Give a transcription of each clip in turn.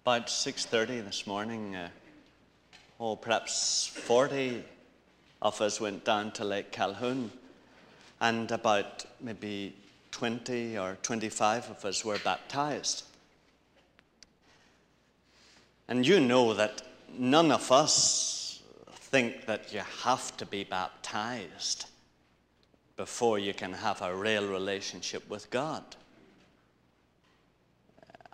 About 6:30 this morning, perhaps 40 of us went down to Lake Calhoun, and about maybe 20 or 25 of us were baptized. And you know that none of us think that you have to be baptized before you can have a real relationship with God.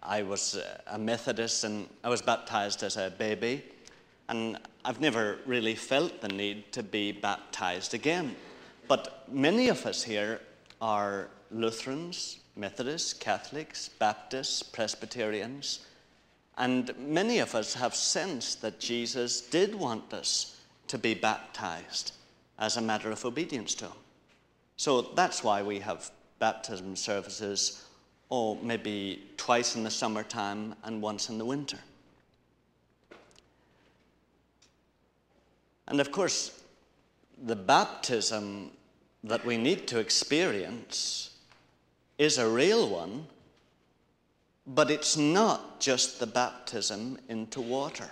I was a Methodist, and I was baptized as a baby, and I've never really felt the need to be baptized again. But many of us here are Lutherans, Methodists, Catholics, Baptists, Presbyterians, and many of us have sensed that Jesus did want us to be baptized as a matter of obedience to him. So that's why we have baptism services, maybe twice in the summertime and once in the winter. And of course, the baptism that we need to experience is a real one, but it's not just the baptism into water.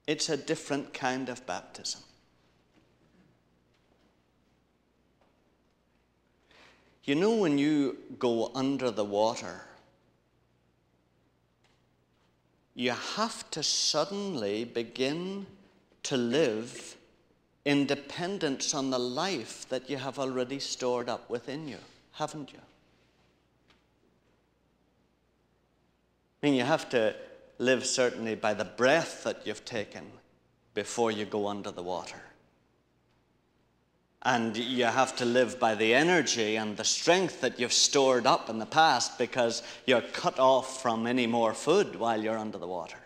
It's a different kind of baptism. You know, when you go under the water, you have to suddenly begin to live in dependence on the life that you have already stored up within you, haven't you? I mean, you have to live certainly by the breath that you've taken before you go under the water. And you have to live by the energy and the strength that you've stored up in the past, because you're cut off from any more food while you're under the water.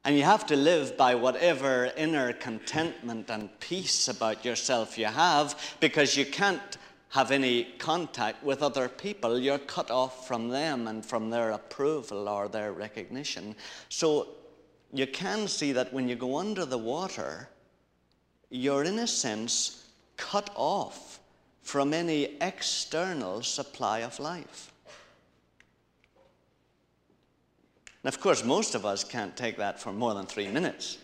And you have to live by whatever inner contentment and peace about yourself you have, because you can't have any contact with other people. You're cut off from them and from their approval or their recognition. So you can see that when you go under the water, you're in a sense cut off from any external supply of life. And of course, most of us can't take that for more than 3 minutes.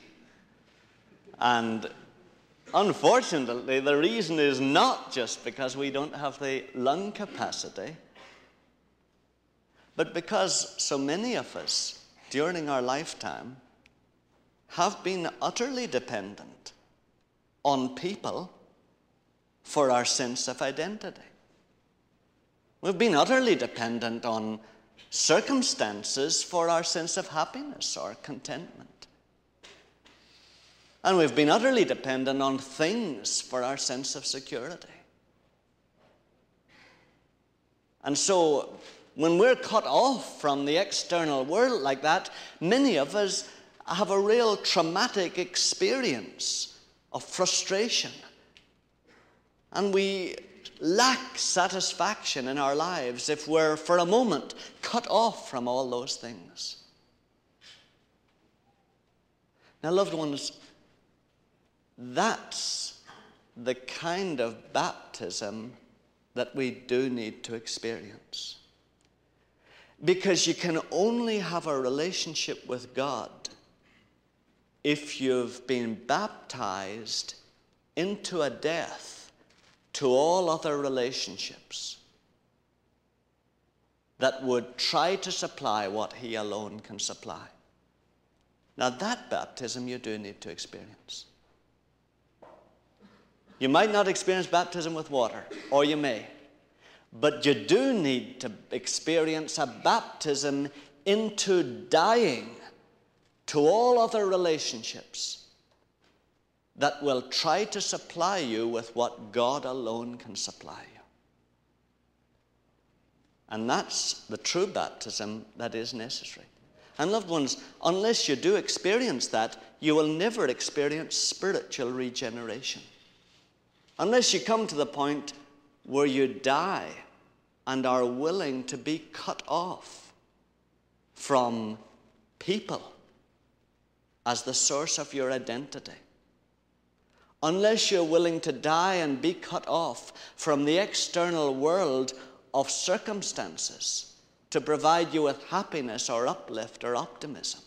And unfortunately, the reason is not just because we don't have the lung capacity, but because so many of us during our lifetime have been utterly dependent on people for our sense of identity. We've been utterly dependent on circumstances for our sense of happiness or contentment. And we've been utterly dependent on things for our sense of security. And so when we're cut off from the external world like that, many of us have a real traumatic experience of frustration. And we lack satisfaction in our lives if we're for a moment cut off from all those things. Now, loved ones, that's the kind of baptism that we do need to experience. Because you can only have a relationship with God if you've been baptized into a death to all other relationships that would try to supply what he alone can supply. Now, that baptism you do need to experience. You might not experience baptism with water, or you may, but you do need to experience a baptism into dying to all other relationships that will try to supply you with what God alone can supply you. And that's the true baptism that is necessary. And loved ones, unless you do experience that, you will never experience spiritual regeneration. Unless you come to the point where you die and are willing to be cut off from people as the source of your identity. Unless you're willing to die and be cut off from the external world of circumstances to provide you with happiness or uplift or optimism,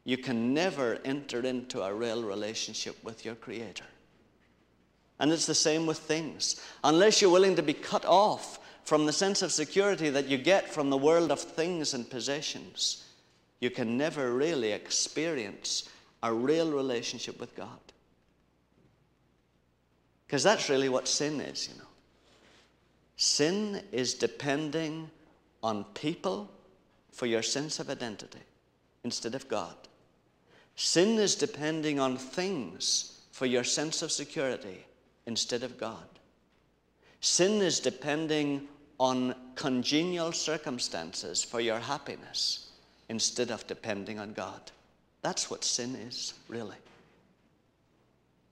you can never enter into a real relationship with your Creator. And it's the same with things. Unless you're willing to be cut off from the sense of security that you get from the world of things and possessions, you can never really experience a real relationship with God. Because that's really what sin is, you know. Sin is depending on people for your sense of identity instead of God. Sin is depending on things for your sense of security instead of God. Sin is depending on congenial circumstances for your happiness instead of depending on God. That's what sin is, really.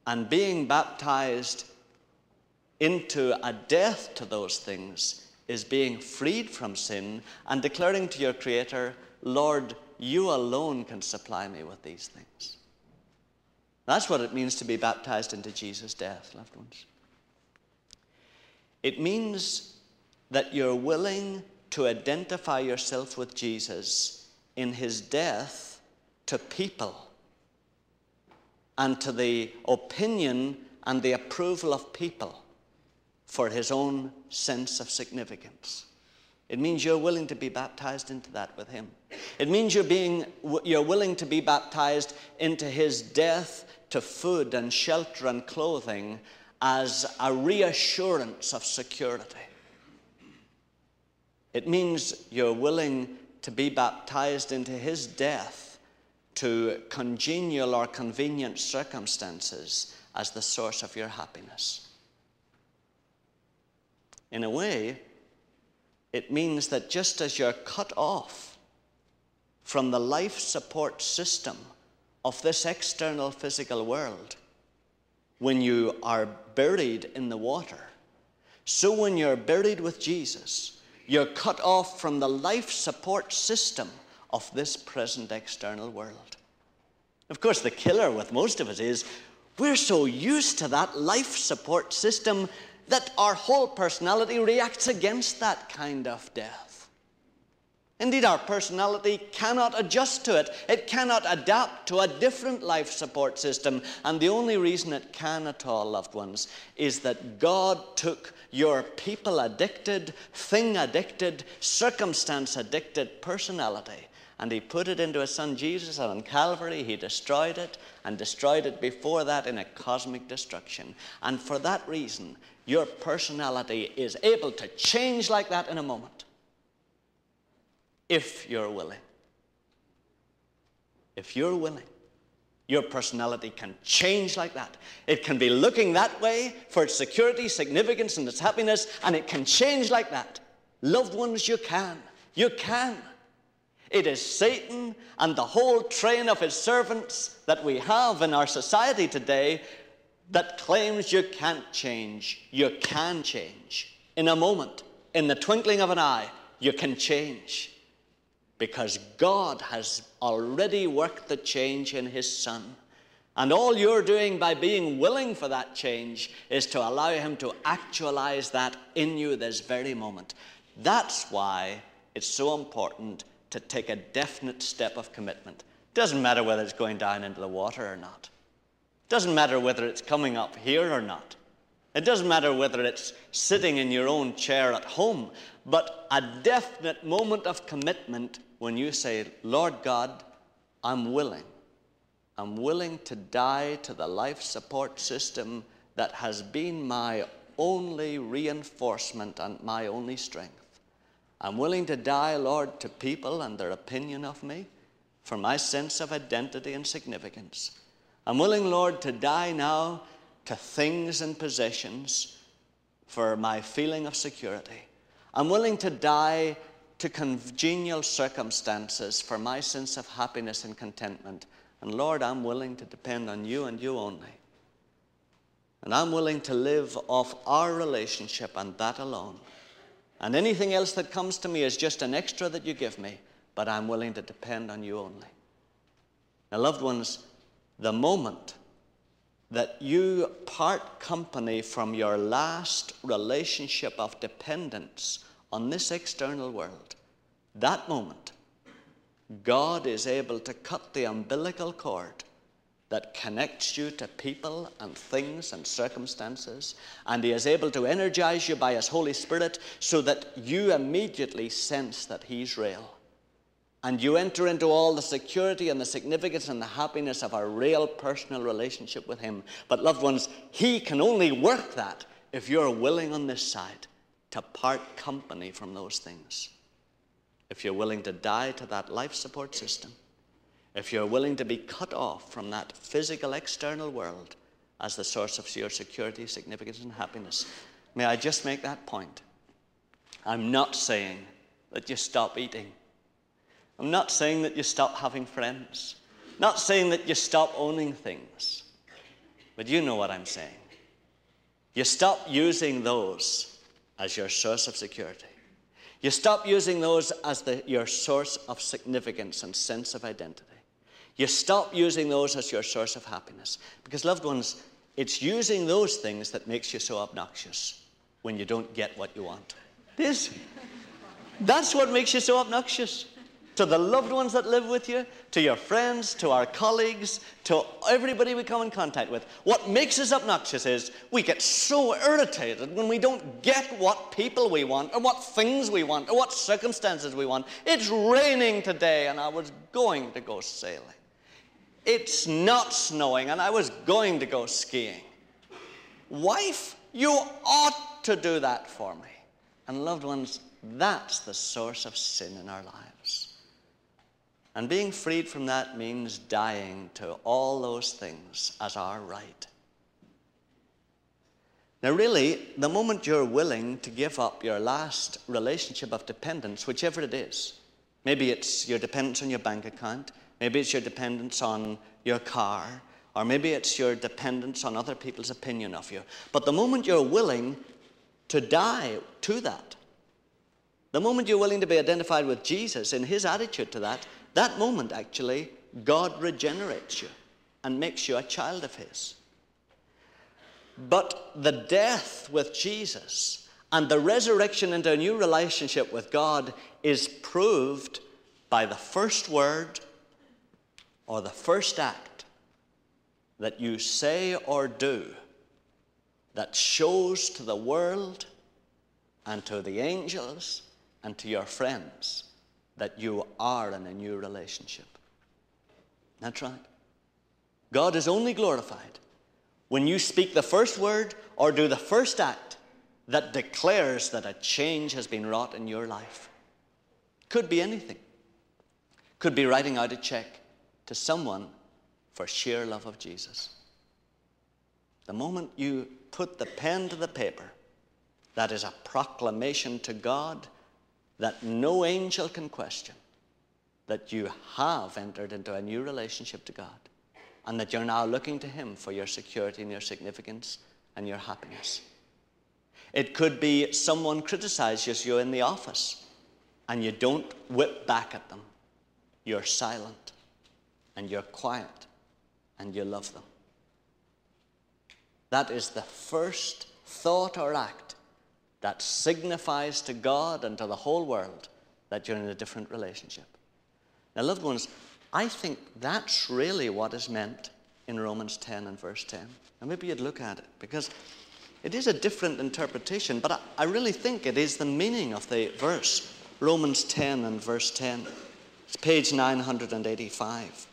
And being baptized into a death to those things is being freed from sin and declaring to your Creator, Lord, you alone can supply me with these things. That's what it means to be baptized into Jesus' death, loved ones. It means that you're willing to identify yourself with Jesus in his death to people and to the opinion and the approval of people for his own sense of significance. It means you're willing to be baptized into that with him. It means you're willing to be baptized into his death to food and shelter and clothing as a reassurance of security. It means you're willing to be baptized into his death to congenial or convenient circumstances as the source of your happiness. In a way, it means that just as you're cut off from the life support system of this external physical world when you are buried in the water, so when you're buried with Jesus, you're cut off from the life support system of this present external world. Of course, the killer with most of us is we're so used to that life support system that our whole personality reacts against that kind of death. Indeed, our personality cannot adjust to it. It cannot adapt to a different life support system. And the only reason it can at all, loved ones, is that God took your people-addicted, thing-addicted, circumstance-addicted personality and he put it into his son Jesus, and on Calvary he destroyed it, and destroyed it before that in a cosmic destruction. And for that reason, your personality is able to change like that in a moment, if you're willing. If you're willing, your personality can change like that. It can be looking that way for its security, significance, and its happiness, and it can change like that. Loved ones, you can. You can. It is Satan and the whole train of his servants that we have in our society today that claims you can't change. You can change. In a moment, in the twinkling of an eye, you can change. Because God has already worked the change in his Son. And all you're doing by being willing for that change is to allow him to actualize that in you this very moment. That's why it's so important to take a definite step of commitment. It doesn't matter whether it's going down into the water or not. It doesn't matter whether it's coming up here or not. It doesn't matter whether it's sitting in your own chair at home, but a definite moment of commitment when you say, Lord God, I'm willing. I'm willing to die to the life support system that has been my only reinforcement and my only strength. I'm willing to die, Lord, to people and their opinion of me for my sense of identity and significance. I'm willing, Lord, to die now to things and possessions for my feeling of security. I'm willing to die to congenial circumstances for my sense of happiness and contentment. And Lord, I'm willing to depend on you and you only. And I'm willing to live off our relationship and that alone. And anything else that comes to me is just an extra that you give me, but I'm willing to depend on you only. Now, loved ones, the moment that you part company from your last relationship of dependence on this external world, that moment, God is able to cut the umbilical cord that connects you to people and things and circumstances, and he is able to energize you by his Holy Spirit so that you immediately sense that he's real. And you enter into all the security and the significance and the happiness of a real personal relationship with him. But loved ones, he can only work that if you're willing on this side to part company from those things. If you're willing to die to that life support system, if you're willing to be cut off from that physical external world as the source of your security, significance, and happiness. May I just make that point? I'm not saying that you stop eating. I'm not saying that you stop having friends. Not saying that you stop owning things. But you know what I'm saying. You stop using those as your source of security. You stop using those as your source of significance and sense of identity. You stop using those as your source of happiness. Because, loved ones, it's using those things that makes you so obnoxious when you don't get what you want. That's what makes you so obnoxious. To the loved ones that live with you, to your friends, to our colleagues, to everybody we come in contact with. What makes us obnoxious is we get so irritated when we don't get what people we want, or what things we want, or what circumstances we want. It's raining today and I was going to go sailing. It's not snowing and I was going to go skiing. Wife, you ought to do that for me. And loved ones, that's the source of sin in our lives. And being freed from that means dying to all those things as our right. Now really, the moment you're willing to give up your last relationship of dependence, whichever it is, maybe it's your dependence on your bank account, maybe it's your dependence on your car, or maybe it's your dependence on other people's opinion of you. But the moment you're willing to die to that, the moment you're willing to be identified with Jesus in his attitude to that, that moment, actually, God regenerates you and makes you a child of his. But the death with Jesus and the resurrection into a new relationship with God is proved by the first word or the first act that you say or do that shows to the world and to the angels and to your friends that you are in a new relationship. That's right. God is only glorified when you speak the first word or do the first act that declares that a change has been wrought in your life. Could be anything. Could be writing out a check to someone for sheer love of Jesus. The moment you put the pen to the paper, that is a proclamation to God that no angel can question, that you have entered into a new relationship to God, and that you're now looking to him for your security and your significance and your happiness. It could be someone criticizes you in the office, and you don't whip back at them. You're silent, and you're quiet, and you love them. That is the first thought or act that signifies to God and to the whole world that you're in a different relationship. Now, loved ones, I think that's really what is meant in Romans 10 and verse 10. And maybe you'd look at it, because it is a different interpretation, but I really think it is the meaning of the verse. Romans 10 and verse 10. It's page 985.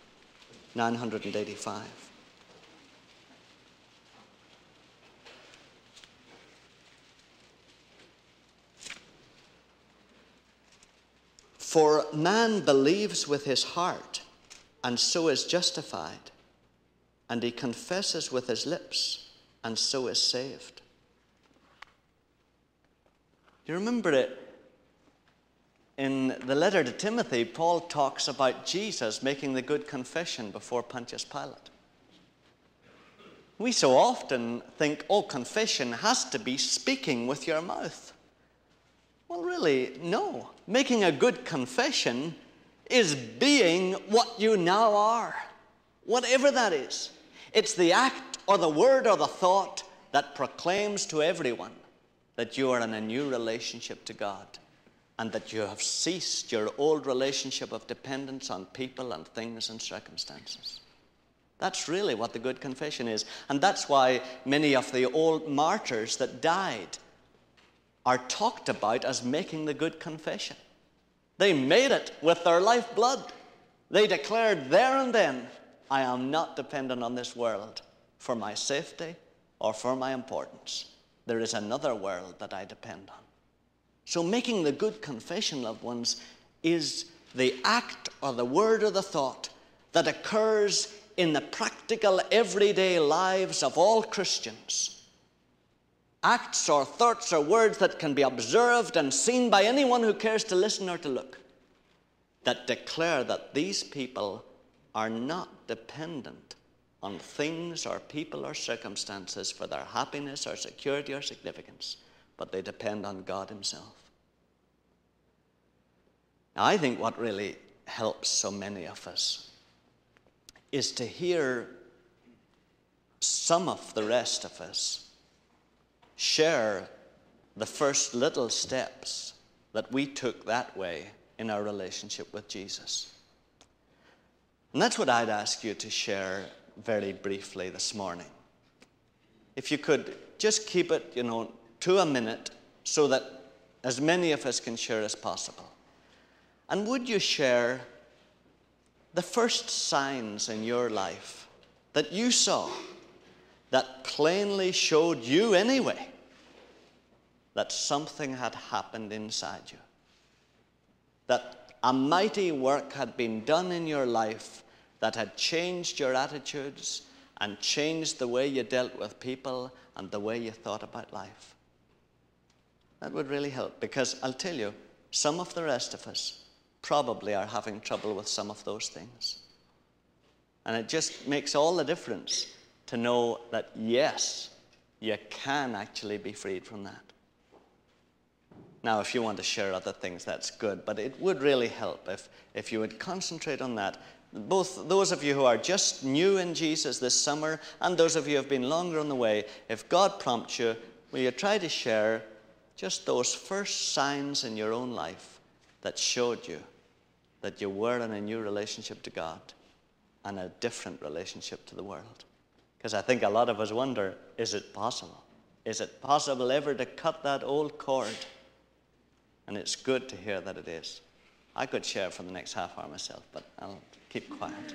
985. For man believes with his heart, and so is justified, and he confesses with his lips, and so is saved. You remember it in the letter to Timothy, Paul talks about Jesus making the good confession before Pontius Pilate. We so often think, oh, confession has to be speaking with your mouth. Well, really, no. Making a good confession is being what you now are, whatever that is. It's the act or the word or the thought that proclaims to everyone that you are in a new relationship to God. and that you have ceased your old relationship of dependence on people and things and circumstances. That's really what the good confession is. And that's why many of the old martyrs that died are talked about as making the good confession. They made it with their lifeblood. They declared there and then, I am not dependent on this world for my safety or for my importance. There is another world that I depend on. So making the good confession, loved ones, is the act or the word or the thought that occurs in the practical everyday lives of all Christians. Acts or thoughts or words that can be observed and seen by anyone who cares to listen or to look, that declare that these people are not dependent on things or people or circumstances for their happiness or security or significance, but they depend on God himself. Now, I think what really helps so many of us is to hear some of the rest of us share the first little steps that we took that way in our relationship with Jesus. And that's what I'd ask you to share very briefly this morning. If you could just keep it, to a minute so that as many of us can share as possible. And would you share the first signs in your life that you saw that plainly showed you anyway that something had happened inside you? That a mighty work had been done in your life that had changed your attitudes and changed the way you dealt with people and the way you thought about life. That would really help, because I'll tell you, some of the rest of us probably are having trouble with some of those things. And it just makes all the difference to know that, yes, you can actually be freed from that. Now, if you want to share other things, that's good, but it would really help if you would concentrate on that. Both those of you who are just new in Jesus this summer and those of you who have been longer on the way, if God prompts you, will you try to share just those first signs in your own life that showed you that you were in a new relationship to God and a different relationship to the world? Because I think a lot of us wonder, is it possible? Is it possible ever to cut that old cord? And it's good to hear that it is. I could share for the next half hour myself, but I'll keep quiet.